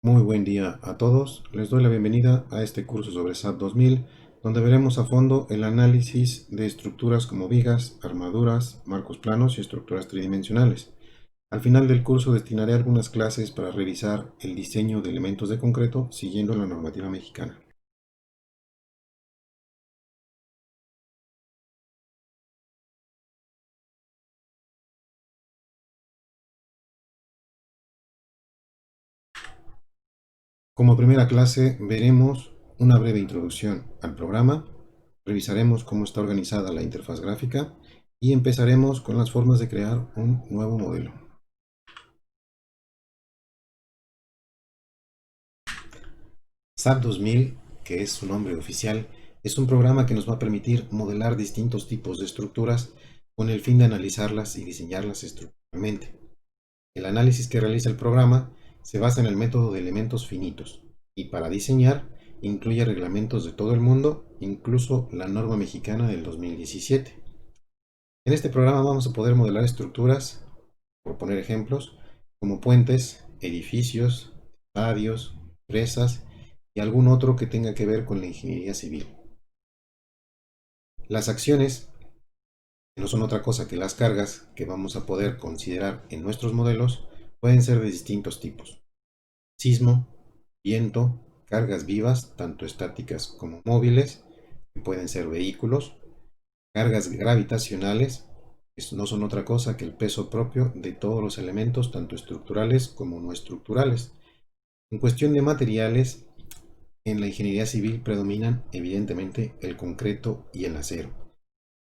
Muy buen día a todos. Les doy la bienvenida a este curso sobre SAP 2000, donde veremos a fondo el análisis de estructuras como vigas, armaduras, marcos planos y estructuras tridimensionales. Al final del curso destinaré algunas clases para revisar el diseño de elementos de concreto siguiendo la normativa mexicana. Como primera clase veremos una breve introducción al programa, revisaremos cómo está organizada la interfaz gráfica y empezaremos con las formas de crear un nuevo modelo. SAP 2000, que es su nombre oficial, es un programa que nos va a permitir modelar distintos tipos de estructuras con el fin de analizarlas y diseñarlas estructuralmente. El análisis que realiza el programa se basa en el método de elementos finitos y para diseñar incluye reglamentos de todo el mundo, incluso la norma mexicana del 2017. En este programa vamos a poder modelar estructuras, por poner ejemplos, como puentes, edificios, estadios, presas y algún otro que tenga que ver con la ingeniería civil. Las acciones, que no son otra cosa que las cargas que vamos a poder considerar en nuestros modelos, pueden ser de distintos tipos. Sismo, viento, cargas vivas, tanto estáticas como móviles, que pueden ser vehículos, cargas gravitacionales, que no son otra cosa que el peso propio de todos los elementos, tanto estructurales como no estructurales. En cuestión de materiales, en la ingeniería civil predominan evidentemente el concreto y el acero,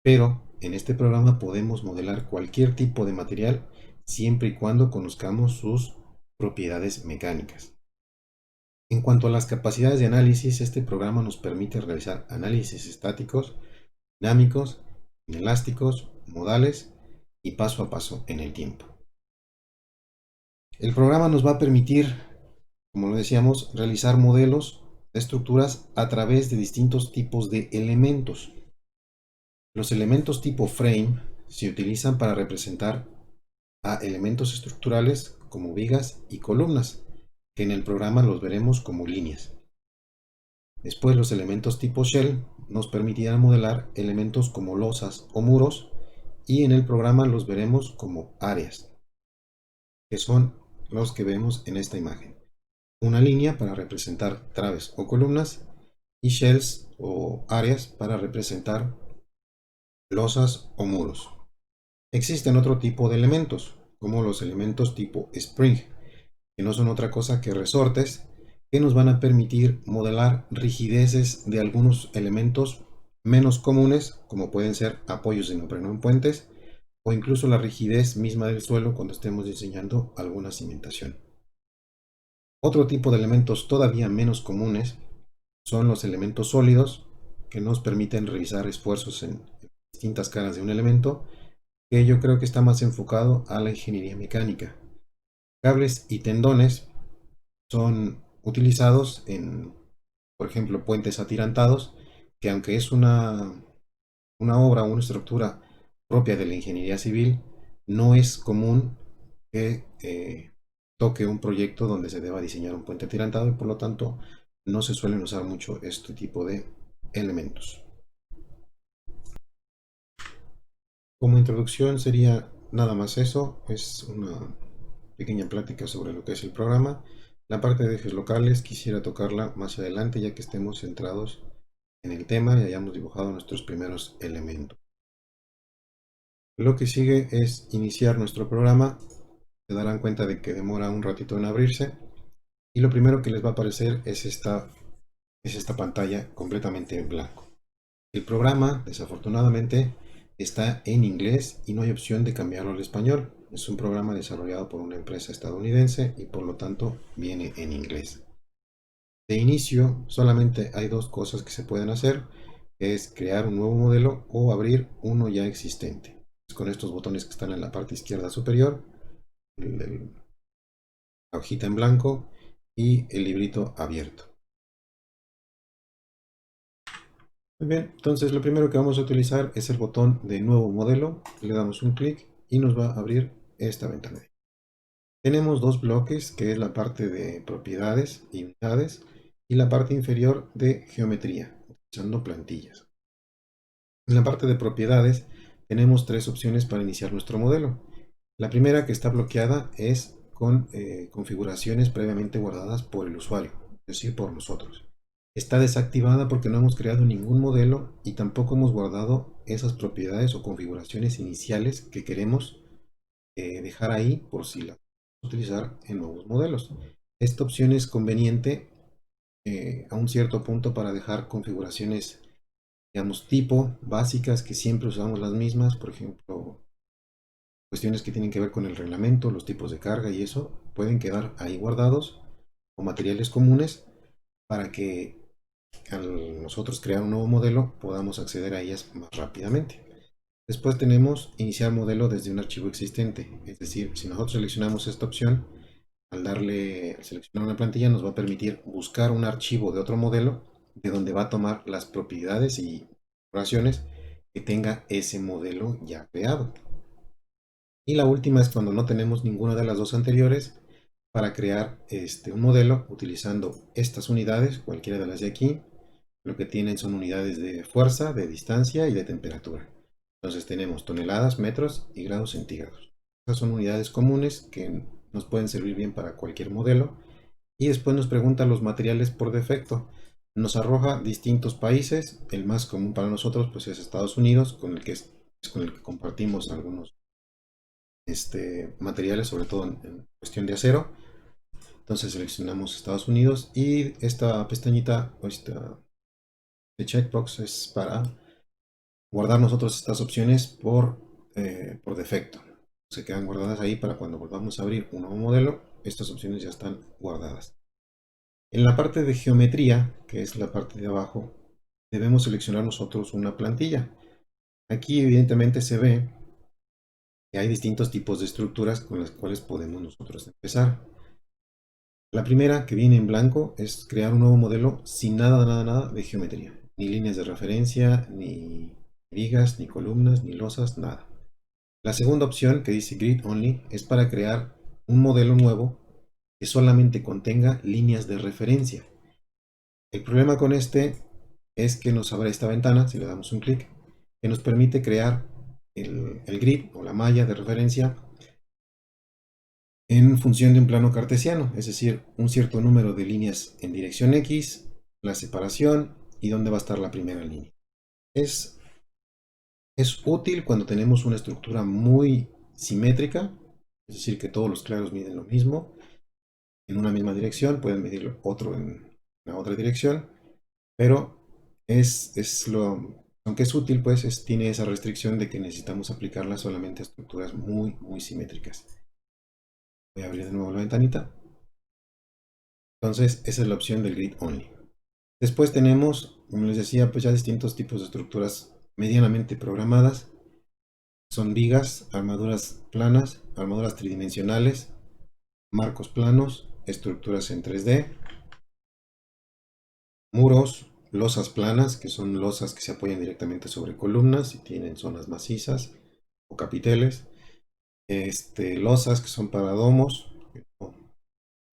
pero en este programa podemos modelar cualquier tipo de material siempre y cuando conozcamos sus propiedades mecánicas. En cuanto a las capacidades de análisis, este programa nos permite realizar análisis estáticos, dinámicos, inelásticos, modales y paso a paso en el tiempo. El programa nos va a permitir, como lo decíamos, realizar modelos de estructuras a través de distintos tipos de elementos. Los elementos tipo frame se utilizan para representar a elementos estructurales como vigas y columnas, que en el programa los veremos como líneas. Después los elementos tipo shell nos permitirán modelar elementos como losas o muros y en el programa los veremos como áreas, que son los que vemos en esta imagen. Una línea para representar traves o columnas y shells o áreas para representar losas o muros. Existen otro tipo de elementos, como los elementos tipo spring, que no son otra cosa que resortes que nos van a permitir modelar rigideces de algunos elementos menos comunes, como pueden ser apoyos de neopreno en puentes, o incluso la rigidez misma del suelo cuando estemos diseñando alguna cimentación. Otro tipo de elementos todavía menos comunes son los elementos sólidos, que nos permiten realizar esfuerzos en distintas caras de un elemento, que yo creo que está más enfocado a la ingeniería mecánica. Cables y tendones son utilizados en, por ejemplo, puentes atirantados, que aunque es una obra o una estructura propia de la ingeniería civil, no es común que toque un proyecto donde se deba diseñar un puente atirantado y por lo tanto no se suelen usar mucho este tipo de elementos. Como introducción sería nada más eso, es una pequeña plática sobre lo que es el programa. La parte de ejes locales quisiera tocarla más adelante ya que estemos centrados en el tema y hayamos dibujado nuestros primeros elementos. Lo que sigue es iniciar nuestro programa. Se darán cuenta de que demora un ratito en abrirse y lo primero que les va a aparecer es esta pantalla completamente en blanco. El programa, desafortunadamente, está en inglés y no hay opción de cambiarlo al español. Es un programa desarrollado por una empresa estadounidense y por lo tanto viene en inglés. De inicio, solamente hay dos cosas que se pueden hacer, que es crear un nuevo modelo o abrir uno ya existente. Con estos botones que están en la parte izquierda superior, la hojita en blanco y el librito abierto. Muy bien, entonces lo primero que vamos a utilizar es el botón de nuevo modelo. Le damos un clic y nos va a abrir esta ventana. Tenemos dos bloques, que es la parte de propiedades y unidades, y la parte inferior de geometría, utilizando plantillas. En la parte de propiedades tenemos tres opciones para iniciar nuestro modelo. La primera, que está bloqueada, es con configuraciones previamente guardadas por el usuario, es decir, por nosotros. Está desactivada porque no hemos creado ningún modelo y tampoco hemos guardado esas propiedades o configuraciones iniciales que queremos dejar ahí por si la vamos a utilizar en nuevos modelos. Esta opción es conveniente a un cierto punto para dejar configuraciones, digamos, tipo básicas, que siempre usamos las mismas. Por ejemplo, cuestiones que tienen que ver con el reglamento, los tipos de carga y eso pueden quedar ahí guardados, o materiales comunes, para que al nosotros crear un nuevo modelo podamos acceder a ellas más rápidamente. Después tenemos iniciar modelo desde un archivo existente, es decir, si nosotros seleccionamos esta opción, al seleccionar una plantilla nos va a permitir buscar un archivo de otro modelo de donde va a tomar las propiedades y configuraciones que tenga ese modelo ya creado. Y la última es cuando no tenemos ninguna de las dos anteriores, para crear un modelo utilizando estas unidades, cualquiera de las de aquí. Lo que tienen son unidades de fuerza, de distancia y de temperatura. Entonces tenemos toneladas, metros y grados centígrados. Estas son unidades comunes que nos pueden servir bien para cualquier modelo. Y después nos pregunta los materiales por defecto. Nos arroja distintos países. El más común para nosotros pues es Estados Unidos, con el que compartimos algunos materiales, sobre todo en cuestión de acero. Entonces seleccionamos Estados Unidos y esta pestañita o esta de checkbox es para guardar nosotros estas opciones por defecto. Se quedan guardadas ahí para cuando volvamos a abrir un nuevo modelo, estas opciones ya están guardadas. En la parte de geometría, que es la parte de abajo, debemos seleccionar nosotros una plantilla. Aquí evidentemente se ve que hay distintos tipos de estructuras con las cuales podemos nosotros empezar. La primera, que viene en blanco, es crear un nuevo modelo sin nada de geometría. Ni líneas de referencia, ni vigas, ni columnas, ni losas, nada. La segunda opción, que dice Grid Only, es para crear un modelo nuevo que solamente contenga líneas de referencia. El problema con este es que nos abre esta ventana, si le damos un clic, que nos permite crear el grid o la malla de referencia en función de un plano cartesiano, es decir, un cierto número de líneas en dirección X, la separación y dónde va a estar la primera línea. Es útil cuando tenemos una estructura muy simétrica, es decir, que todos los claros miden lo mismo en una misma dirección, pueden medir otro en la otra dirección, pero aunque es útil, pues tiene esa restricción de que necesitamos aplicarla solamente a estructuras muy simétricas. Voy a abrir de nuevo la ventanita. Entonces, esa es la opción del Grid Only. Después tenemos, como les decía, pues ya distintos tipos de estructuras medianamente programadas. Son vigas, armaduras planas, armaduras tridimensionales, marcos planos, estructuras en 3D, muros, losas planas, que son losas que se apoyan directamente sobre columnas y tienen zonas macizas o capiteles. Losas que son para domos, que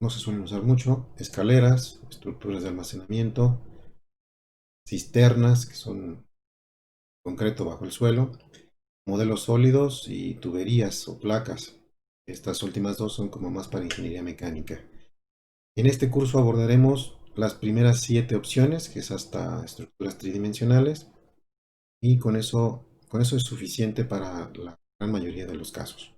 no se suelen usar mucho, escaleras, estructuras de almacenamiento, cisternas, que son concreto bajo el suelo, modelos sólidos y tuberías o placas. Estas últimas dos son como más para ingeniería mecánica. En este curso abordaremos las primeras 7 opciones, que es hasta estructuras tridimensionales, y con eso es suficiente para la gran mayoría de los casos.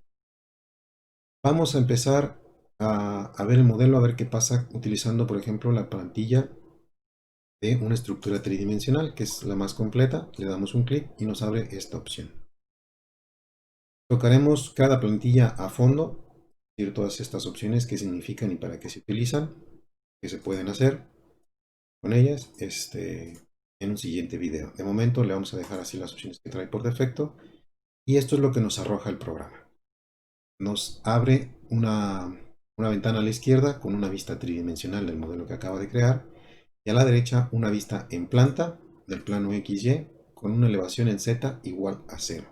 Vamos a empezar a ver el modelo, a ver qué pasa utilizando, por ejemplo, la plantilla de una estructura tridimensional, que es la más completa. Le damos un clic y nos abre esta opción. Tocaremos cada plantilla a fondo, decir todas estas opciones, qué significan y para qué se utilizan, qué se pueden hacer con ellas, en un siguiente video. De momento le vamos a dejar así las opciones que trae por defecto, y esto es lo que nos arroja el programa. Nos abre una ventana a la izquierda con una vista tridimensional del modelo que acaba de crear, y a la derecha una vista en planta del plano XY con una elevación en Z igual a 0.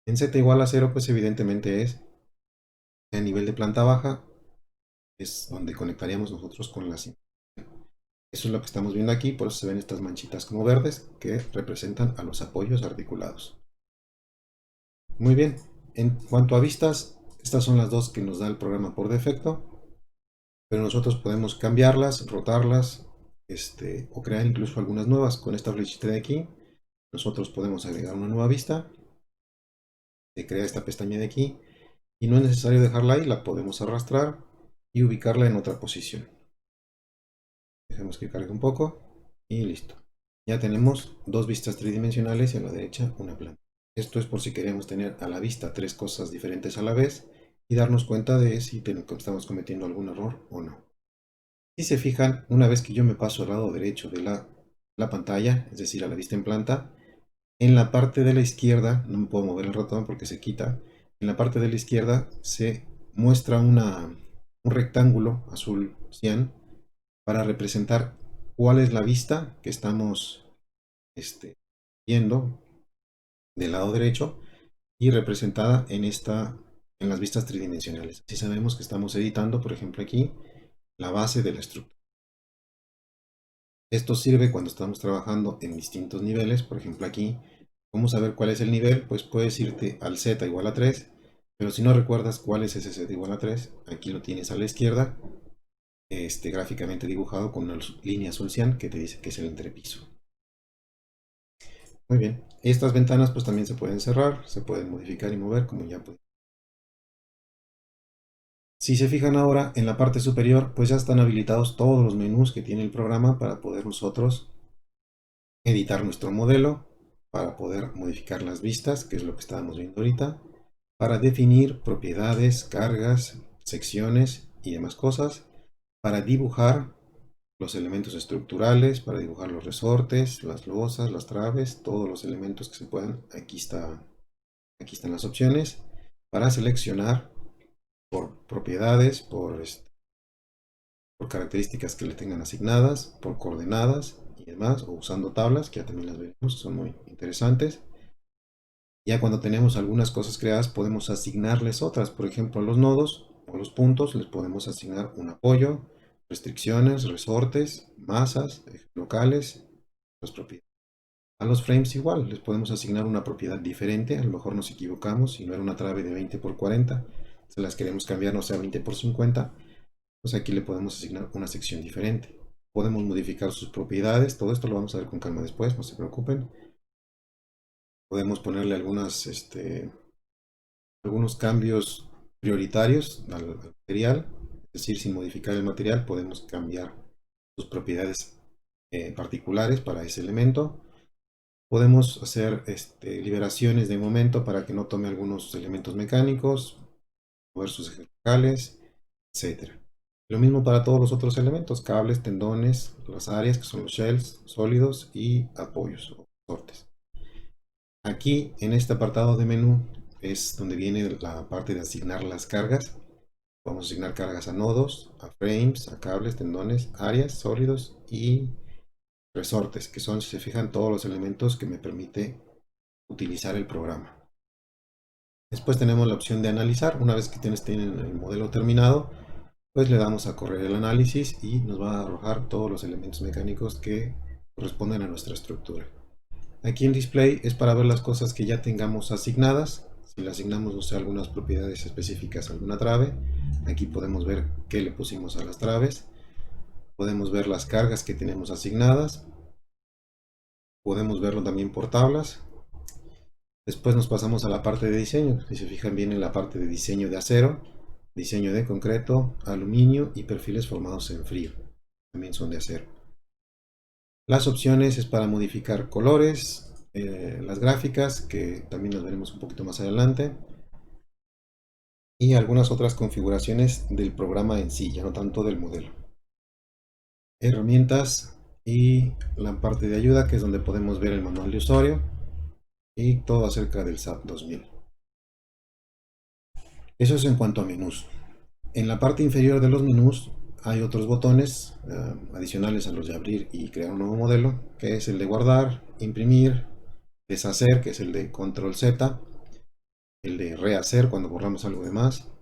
En Z igual a 0, pues evidentemente es A nivel de planta baja es donde conectaríamos nosotros con la simulación. Eso es lo que estamos viendo aquí, por eso se ven estas manchitas como verdes que representan a los apoyos articulados. Muy bien, en cuanto a vistas, estas son las dos que nos da el programa por defecto, pero nosotros podemos cambiarlas, rotarlas, o crear incluso algunas nuevas. Con esta flechita de aquí, nosotros podemos agregar una nueva vista, se crea esta pestaña de aquí, y no es necesario dejarla ahí, la podemos arrastrar y ubicarla en otra posición. Dejemos que cargue un poco y listo. Ya tenemos dos vistas tridimensionales y a la derecha una planta. Esto es por si queremos tener a la vista tres cosas diferentes a la vez y darnos cuenta de si estamos cometiendo algún error o no. Si se fijan, una vez que yo me paso al lado derecho de la pantalla, es decir, a la vista en planta, en la parte de la izquierda, no me puedo mover el ratón porque se quita, en la parte de la izquierda se muestra un rectángulo azul cian para representar cuál es la vista que estamos viendo del lado derecho y representada en las vistas tridimensionales. Así sabemos que estamos editando, por ejemplo aquí, la base de la estructura. Esto sirve cuando estamos trabajando en distintos niveles. Por ejemplo aquí, ¿cómo saber cuál es el nivel? Pues puedes irte al z igual a 3, pero si no recuerdas cuál es ese z igual a 3, aquí lo tienes a la izquierda, gráficamente dibujado con una línea azul cian que te dice que es el entrepiso. Muy bien, estas ventanas pues también se pueden cerrar, se pueden modificar y mover como ya pueden. Si se fijan ahora en la parte superior, pues ya están habilitados todos los menús que tiene el programa para poder nosotros editar nuestro modelo, para poder modificar las vistas, que es lo que estábamos viendo ahorita, para definir propiedades, cargas, secciones y demás cosas, para dibujar los elementos estructurales, para dibujar los resortes, las losas, las traves, todos los elementos que se puedan. Aquí están las opciones para seleccionar por propiedades, por características que le tengan asignadas, por coordenadas y demás, o usando tablas, que ya también las veremos, son muy interesantes. Ya cuando tenemos algunas cosas creadas, podemos asignarles otras. Por ejemplo, a los nodos o los puntos les podemos asignar un apoyo, restricciones, resortes, masas, ejes locales, las propiedades. A los frames igual, les podemos asignar una propiedad diferente. A lo mejor nos equivocamos, si no era una trave de 20 por 40, se las queremos cambiar, no sea 20 por 50, pues aquí le podemos asignar una sección diferente. Podemos modificar sus propiedades, todo esto lo vamos a ver con calma después, no se preocupen. Podemos ponerle algunos cambios prioritarios al material, es decir, sin modificar el material podemos cambiar sus propiedades particulares para ese elemento. Podemos hacer liberaciones de momento para que no tome algunos elementos mecánicos, mover sus ejes locales, etc. Lo mismo para todos los otros elementos, cables, tendones, las áreas que son los shells, sólidos y apoyos o soportes. Aquí en este apartado de menú es donde viene la parte de asignar las cargas. Vamos a asignar cargas a nodos, a frames, a cables, tendones, áreas, sólidos y resortes, que son, si se fijan, todos los elementos que me permite utilizar el programa. Después tenemos la opción de analizar. Una vez que tienen el modelo terminado, pues le damos a correr el análisis y nos va a arrojar todos los elementos mecánicos que corresponden a nuestra estructura. Aquí en display es para ver las cosas que ya tengamos asignadas. Si le asignamos, no sé, algunas propiedades específicas a alguna trave, aquí podemos ver qué le pusimos a las traves. Podemos ver las cargas que tenemos asignadas. Podemos verlo también por tablas. Después nos pasamos a la parte de diseño. Si se fijan bien en la parte de diseño de acero, diseño de concreto, aluminio y perfiles formados en frío. También son de acero. Las opciones es para modificar colores, las gráficas, que también las veremos un poquito más adelante, y algunas otras configuraciones del programa en sí, ya no tanto del modelo. Herramientas y la parte de ayuda, que es donde podemos ver el manual de usuario y todo acerca del SAP 2000. Eso es en cuanto a menús. En la parte inferior de los menús hay otros botones adicionales a los de abrir y crear un nuevo modelo, que es el de guardar, imprimir, deshacer, que es el de control Z, el de rehacer cuando borramos algo de más,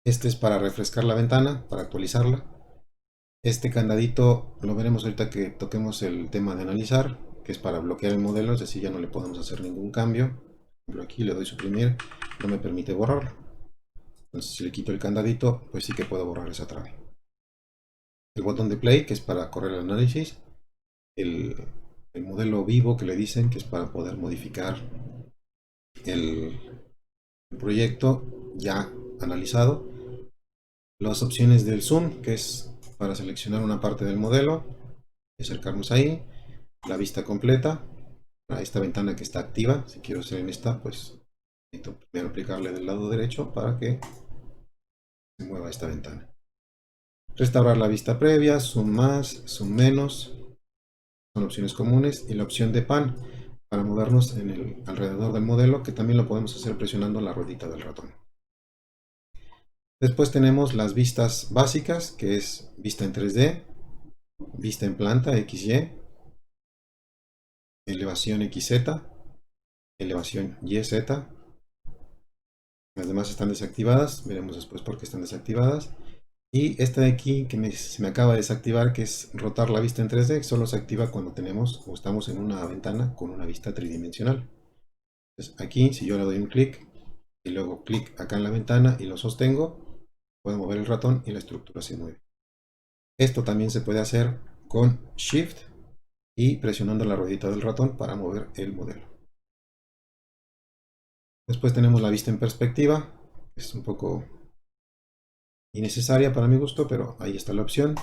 Este es para refrescar la ventana, para actualizarla. Este candadito lo veremos ahorita que toquemos el tema de analizar, que es para bloquear el modelo, es decir, ya no le podemos hacer ningún cambio. Por ejemplo, aquí le doy suprimir, no me permite borrarlo. Entonces, si le quito el candadito, pues sí que puedo borrar esa trave. El botón de play, que es para correr el análisis. El, el modelo vivo que le dicen, que es para poder modificar el proyecto ya analizado. Las opciones del zoom, que es para seleccionar una parte del modelo y acercarnos ahí. La vista completa, a esta ventana que está activa. Si quiero hacer en esta, pues necesito primero aplicarle del lado derecho para que se mueva esta ventana. Restaurar la vista previa, zoom más, zoom menos, son opciones comunes. Y la opción de pan, para movernos en el alrededor del modelo, que también lo podemos hacer presionando la ruedita del ratón. Después tenemos las vistas básicas, que es vista en 3D, vista en planta XY, elevación XZ, elevación YZ. Las demás están desactivadas, veremos después por qué están desactivadas. Y esta de aquí que se me acaba de desactivar, que es rotar la vista en 3D, solo se activa cuando tenemos o estamos en una ventana con una vista tridimensional. Entonces aquí, si yo le doy un clic y luego clic acá en la ventana y lo sostengo, puedo mover el ratón y la estructura se mueve. Esto también se puede hacer con Shift y presionando la ruedita del ratón para mover el modelo. Después tenemos la vista en perspectiva, es un poco innecesaria para mi gusto, pero ahí está la opción.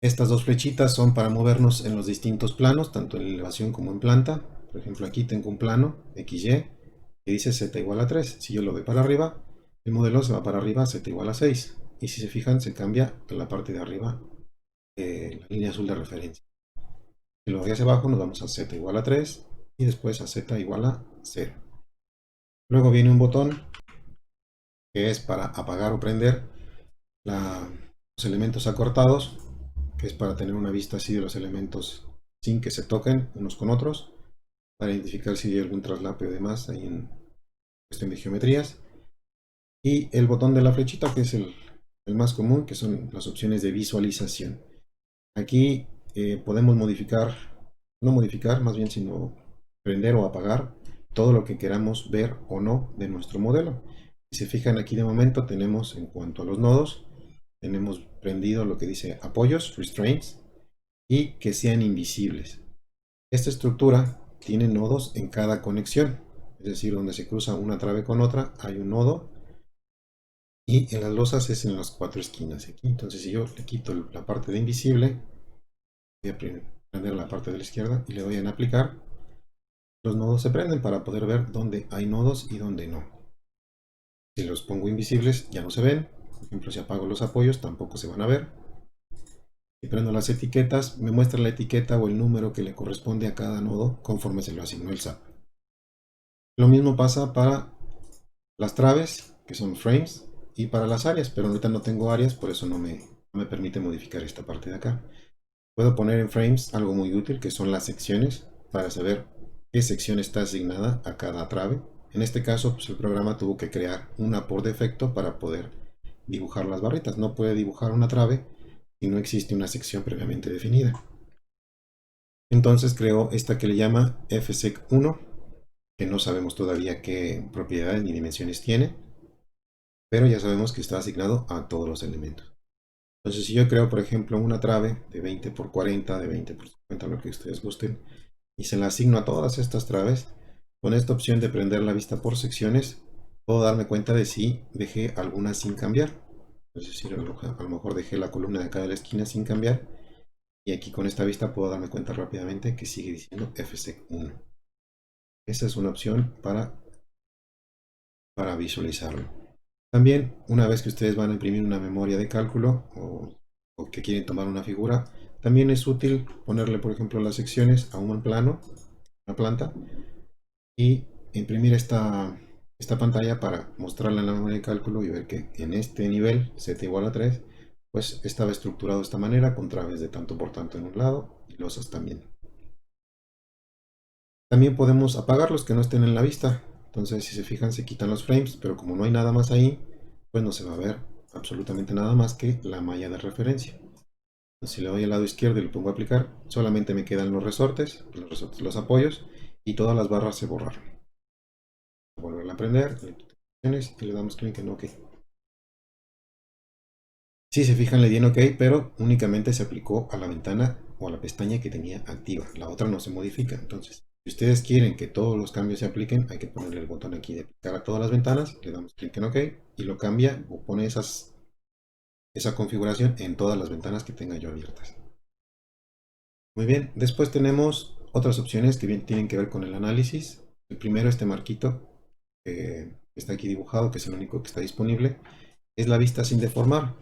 Estas dos flechitas son para movernos en los distintos planos, tanto en elevación como en planta. Por ejemplo, aquí tengo un plano XY que dice Z igual a 3. Si yo lo doy para arriba, el modelo se va para arriba, Z igual a 6. Y si se fijan, se cambia en la parte de arriba la línea azul de referencia. Si lo doy hacia abajo, nos vamos a Z igual a 3 y después a Z igual a 0. Luego viene un botón que es para apagar o prender los elementos acortados, que es para tener una vista así de los elementos sin que se toquen unos con otros, para identificar si hay algún traslape o demás ahí en cuestión de geometrías. Y el botón de la flechita, que es el más común, que son las opciones de visualización. Aquí podemos modificar, no modificar, más bien sino prender o apagar todo lo que queramos ver o no de nuestro modelo. Si se fijan aquí de momento tenemos en cuanto a los nodos, tenemos prendido lo que dice apoyos, restraints, y que sean invisibles. Esta estructura tiene nodos en cada conexión, es decir, donde se cruza una trave con otra hay un nodo, y en las losas es en las cuatro esquinas aquí. Entonces si yo le quito la parte de invisible, voy a prender la parte de la izquierda y le doy en aplicar, los nodos se prenden para poder ver dónde hay nodos y dónde no. Si los pongo invisibles ya no se ven. Por ejemplo, si apago los apoyos tampoco se van a ver. Si prendo las etiquetas, me muestra la etiqueta o el número que le corresponde a cada nodo conforme se lo asignó el SAP. Lo mismo pasa para las traves, que son frames, y para las áreas, pero ahorita no tengo áreas, por eso no me permite modificar esta parte de acá. Puedo poner en frames algo muy útil, que son las secciones, para saber qué sección está asignada a cada trave. En este caso, pues el programa tuvo que crear una por defecto para poder dibujar las barritas. No puede dibujar una trave si no existe una sección previamente definida. Entonces creó esta que le llama fsec1, que no sabemos todavía qué propiedades ni dimensiones tiene, pero ya sabemos que está asignado a todos los elementos. Entonces si yo creo, por ejemplo, una trave de 20 por 40, de 20 por 50, lo que ustedes gusten, y se la asigno a todas estas traves, con esta opción de prender la vista por secciones, puedo darme cuenta de si dejé alguna sin cambiar. Es decir, a lo mejor dejé la columna de acá de la esquina sin cambiar, y aquí con esta vista puedo darme cuenta rápidamente que sigue diciendo fsec1. Esa es una opción para visualizarlo. También, una vez que ustedes van a imprimir una memoria de cálculo o que quieren tomar una figura, también es útil ponerle, por ejemplo, las secciones a un plano, una planta, y imprimir esta pantalla para mostrarla en la memoria de cálculo y ver que en este nivel, z igual a 3, pues estaba estructurado de esta manera, con traves de tanto por tanto en un lado y losas también. También podemos apagar los que no estén en la vista. Entonces, si se fijan, se quitan los frames, pero como no hay nada más ahí, pues no se va a ver absolutamente nada más que la malla de referencia. Entonces, si le doy al lado izquierdo y le pongo a aplicar, solamente me quedan los apoyos, y todas las barras se borraron. Volver a prender, y le damos clic en OK. Si se fijan, le di en OK, pero únicamente se aplicó a la ventana o a la pestaña que tenía activa. La otra no se modifica. Entonces, si ustedes quieren que todos los cambios se apliquen, hay que ponerle el botón aquí de aplicar a todas las ventanas. Le damos clic en OK y lo cambia o pone esa configuración en todas las ventanas que tenga yo abiertas. Muy bien, después tenemos otras opciones que bien tienen que ver con el análisis. El primero, este marquito que está aquí dibujado, que es el único que está disponible, es la vista sin deformar,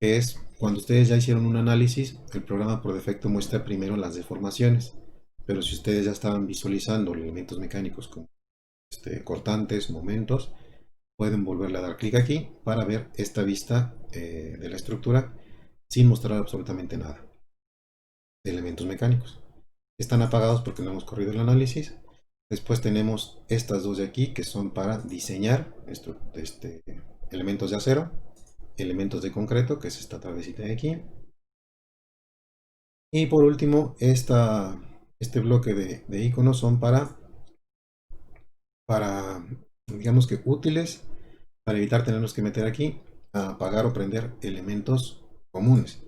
que es cuando ustedes ya hicieron un análisis, el programa por defecto muestra primero las deformaciones, pero si ustedes ya estaban visualizando elementos mecánicos como cortantes, momentos, pueden volverle a dar clic aquí para ver esta vista de la estructura sin mostrar absolutamente nada de elementos mecánicos. Están apagados porque no hemos corrido el análisis. Después tenemos estas dos de aquí que son para diseñar elementos de acero, elementos de concreto, que es esta travesita de aquí. Y por último, este bloque de iconos son para, digamos que útiles, para evitar tenernos que meter aquí a apagar o prender elementos comunes.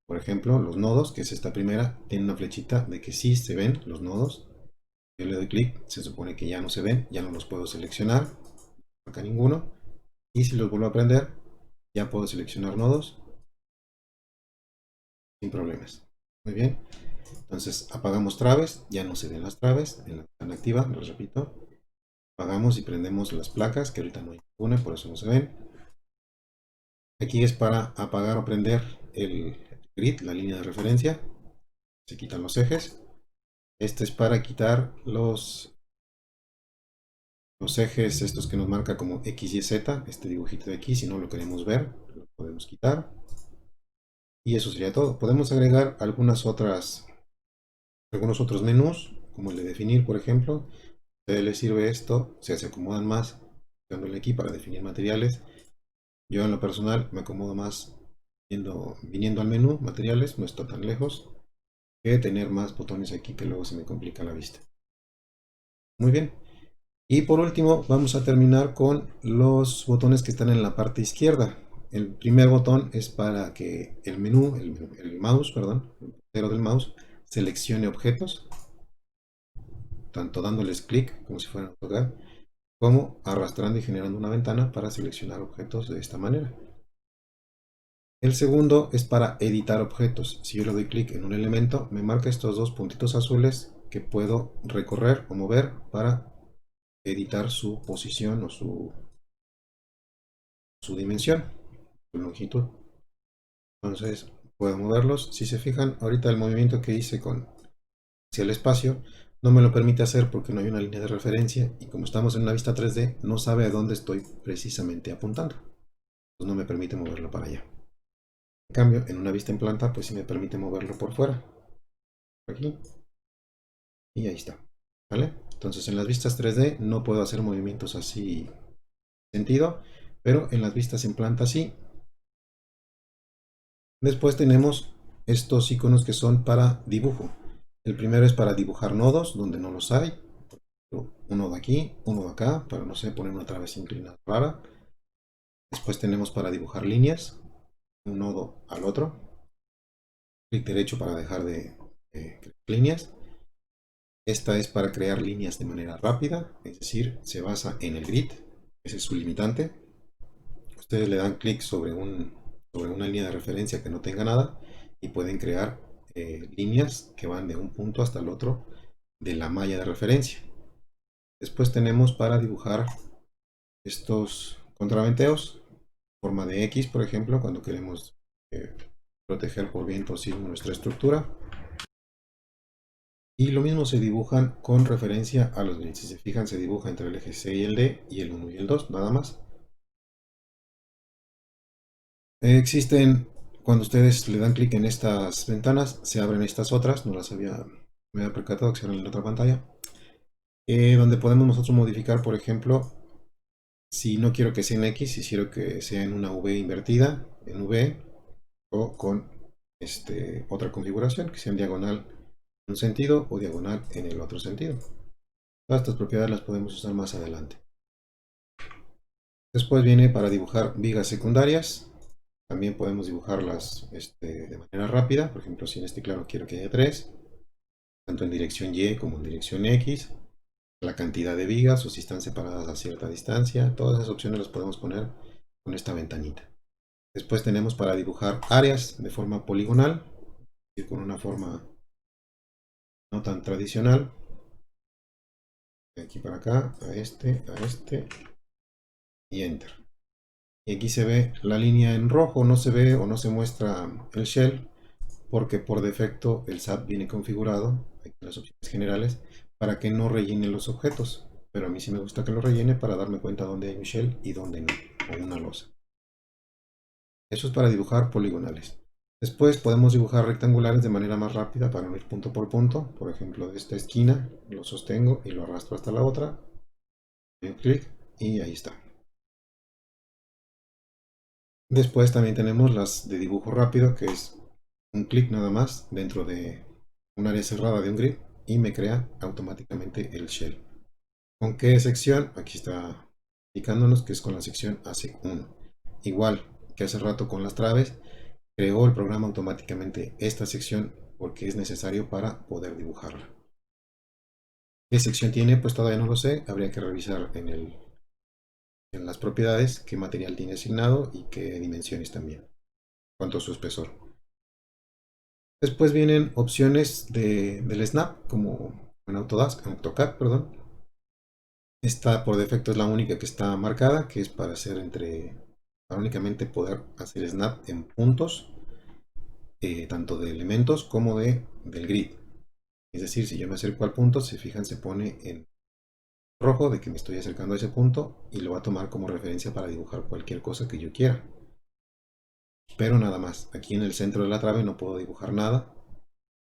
Por ejemplo, los nodos, que es esta primera, tiene una flechita de que sí se ven los nodos. Yo le doy clic, se supone que ya no se ven, ya no los puedo seleccionar, acá ninguno. Y si los vuelvo a prender, ya puedo seleccionar nodos sin problemas. Muy bien. Entonces apagamos traves, ya no se ven las traves en la ventana activa, les repito. Apagamos y prendemos las placas, que ahorita no hay ninguna, por eso no se ven. Aquí es para apagar o prender el grid, la línea de referencia. Se quitan los ejes. Este es para quitar los ejes estos que nos marca como X y Z, este dibujito de aquí, si no lo queremos ver, lo podemos quitar. Y eso sería todo. Podemos agregar algunos otros menús, como el de definir, por ejemplo. A ustedes les sirve esto, se acomodan más dándole aquí para definir materiales. Yo en lo personal me acomodo más viniendo al menú, materiales, no está tan lejos, que tener más botones aquí que luego se me complica la vista. Muy bien. Y por último vamos a terminar con los botones que están en la parte izquierda. El primer botón es para que el menú, el mouse, perdón, el puntero del mouse, seleccione objetos, tanto dándoles clic como si fueran a tocar, como arrastrando y generando una ventana para seleccionar objetos de esta manera. El segundo es para editar objetos. Si yo le doy clic en un elemento, me marca estos dos puntitos azules que puedo recorrer o mover para editar su posición o su dimensión, su longitud. Entonces puedo moverlos. Si se fijan, ahorita el movimiento que hice hacia el espacio no me lo permite hacer porque no hay una línea de referencia y como estamos en una vista 3D no sabe a dónde estoy precisamente apuntando. Entonces no me permite moverlo para allá. En cambio, en una vista en planta, pues sí me permite moverlo por fuera. Aquí. Y ahí está. ¿Vale? Entonces en las vistas 3D no puedo hacer movimientos así sentido, pero en las vistas en planta sí. Después tenemos estos iconos que son para dibujo. El primero es para dibujar nodos donde no los hay. Uno de aquí, uno de acá, para no sé, poner una travesa inclinada rara. Después tenemos para dibujar líneas, un nodo al otro. Clic derecho para dejar de líneas. Esta es para crear líneas de manera rápida, es decir, se basa en el grid. Ese es su limitante. Ustedes le dan clic sobre una línea de referencia que no tenga nada y pueden crear líneas que van de un punto hasta el otro de la malla de referencia. Después tenemos para dibujar estos contraventeos, forma de X, por ejemplo, cuando queremos proteger por viento o sismo nuestra estructura. Y lo mismo se dibujan con referencia a los grids. Si se fijan, se dibuja entre el eje C y el D y el 1 y el 2, nada más. Existen, cuando ustedes le dan clic en estas ventanas, se abren estas otras, no las me había percatado que se abren en la otra pantalla. donde podemos nosotros modificar, por ejemplo, si no quiero que sea en X, si quiero que sea en una V invertida, en V, o con otra configuración, que sea en diagonal en un sentido o diagonal en el otro sentido. Todas estas propiedades las podemos usar más adelante. Después viene para dibujar vigas secundarias. También podemos dibujarlas de manera rápida. Por ejemplo, si en este claro quiero que haya 3, tanto en dirección Y como en dirección X, la cantidad de vigas o si están separadas a cierta distancia, todas esas opciones las podemos poner con esta ventanita. Después tenemos para dibujar áreas de forma poligonal, y con una forma no tan tradicional. De aquí para acá, a este y Enter. Y aquí se ve la línea en rojo, no se ve o no se muestra el shell, porque por defecto el SAP viene configurado, aquí en las opciones generales, para que no rellene los objetos. Pero a mí sí me gusta que lo rellene para darme cuenta dónde hay un shell y dónde no, o una losa. Eso es para dibujar poligonales. Después podemos dibujar rectangulares de manera más rápida para no ir punto por punto. Por ejemplo, de esta esquina lo sostengo y lo arrastro hasta la otra. Doy un clic y ahí está. Después también tenemos las de dibujo rápido, que es un clic nada más dentro de un área cerrada de un grid y me crea automáticamente el shell. ¿Con qué sección? Aquí está indicándonos que es con la sección AC1. Igual que hace rato con las traves, creó el programa automáticamente esta sección porque es necesario para poder dibujarla. ¿Qué sección tiene? Pues todavía no lo sé, habría que revisar en las propiedades qué material tiene asignado y qué dimensiones también, cuanto a su espesor. Después vienen opciones del Snap, como en AutoCAD, perdón. Esta por defecto es la única que está marcada, que es para hacer para únicamente poder hacer snap en puntos, tanto de elementos como del grid. Es decir, si yo me acerco al punto, se fijan, se pone en rojo de que me estoy acercando a ese punto y lo va a tomar como referencia para dibujar cualquier cosa que yo quiera. Pero nada más, aquí en el centro de la trave no puedo dibujar nada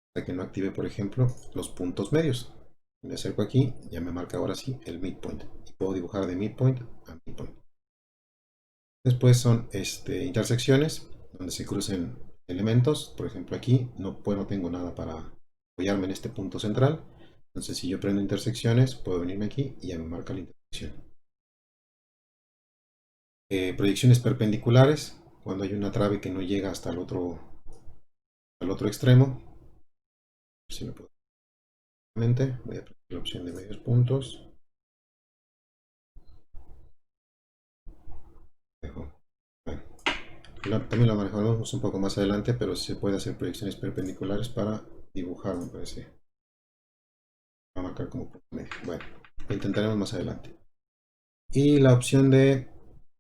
hasta que no active, por ejemplo, los puntos medios. Me acerco aquí, ya me marca ahora sí el midpoint. Y puedo dibujar de midpoint a midpoint. Después son intersecciones, donde se crucen elementos. Por ejemplo, aquí no tengo nada para apoyarme en este punto central. Entonces, si yo prendo intersecciones, puedo venirme aquí y ya me marca la intersección. Proyecciones perpendiculares, cuando hay una trave que no llega hasta al otro extremo. Si lo puedo. Voy a poner la opción de medios puntos. Dejo. Bueno, también lo manejaremos un poco más adelante, pero se puede hacer proyecciones perpendiculares para dibujar, me parece. Va a marcar como punto medio. Bueno, lo intentaremos más adelante. Y la opción de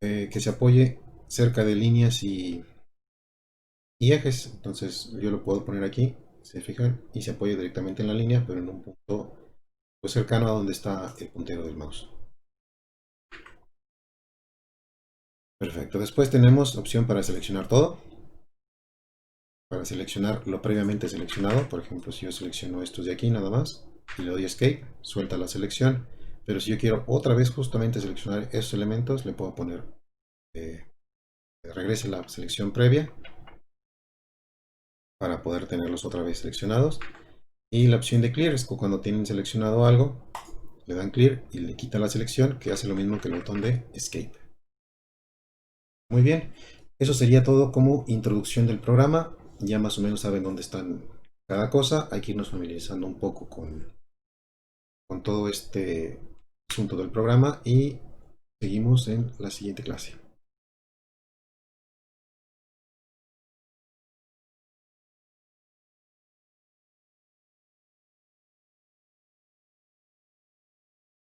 que se apoye cerca de líneas y ejes. Entonces yo lo puedo poner aquí, se fijan, y se apoya directamente en la línea, pero en un punto pues, cercano a donde está el puntero del mouse. Perfecto. Después tenemos opción para seleccionar todo. Para seleccionar lo previamente seleccionado. Por ejemplo, si yo selecciono estos de aquí nada más y le doy Escape, suelta la selección. Pero si yo quiero otra vez justamente seleccionar esos elementos, le puedo poner regrese la selección previa para poder tenerlos otra vez seleccionados. Y la opción de Clear es cuando tienen seleccionado algo, le dan Clear y le quita la selección, que hace lo mismo que el botón de Escape. Muy bien, eso sería todo como introducción del programa. Ya más o menos saben dónde están cada cosa. Hay que irnos familiarizando un poco con todo este asunto del programa y seguimos en la siguiente clase.